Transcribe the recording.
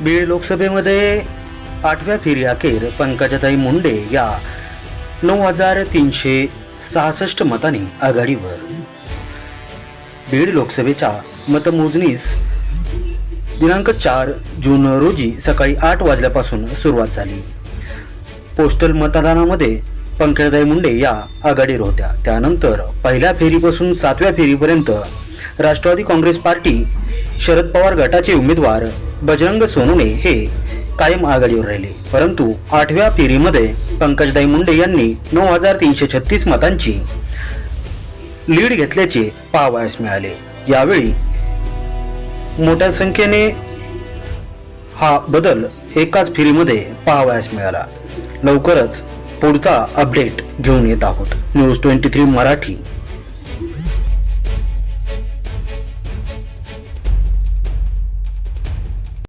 बीड लोकसभेमध्ये 8व्या फेरी अखेर पंकजाताई मुंडे या 9,366 मतांनी आघाडीवर. बीड लोकसभेच्या मतमोजणीस दिनांक 4 जून रोजी सकाळी 8 वाजल्यापासून सुरुवात झाली. पोस्टल मतदानामध्ये पंकजाताई मुंडे या आघाडीवर होत्या. त्यानंतर पहिल्या फेरीपासून 7व्या फेरीपर्यंत राष्ट्रवादी काँग्रेस पार्टी, शरद पवार गटाचे उमेदवार बजरंग सोनवणे हे कायम आघाडीवर राहिले. परंतु 8व्या फेरीमध्ये पंकजाताई मुंडे यांनी 9,336 मतांची लीड घेतल्याचे पाहावयास मिळाले. यावेळी मोठ्या संख्येने हा बदल एकाच फेरीमध्ये पाहावयास मिळाला. लवकरच पुढचा अपडेट घेऊन येत आहोत. न्यूज 23 मराठी.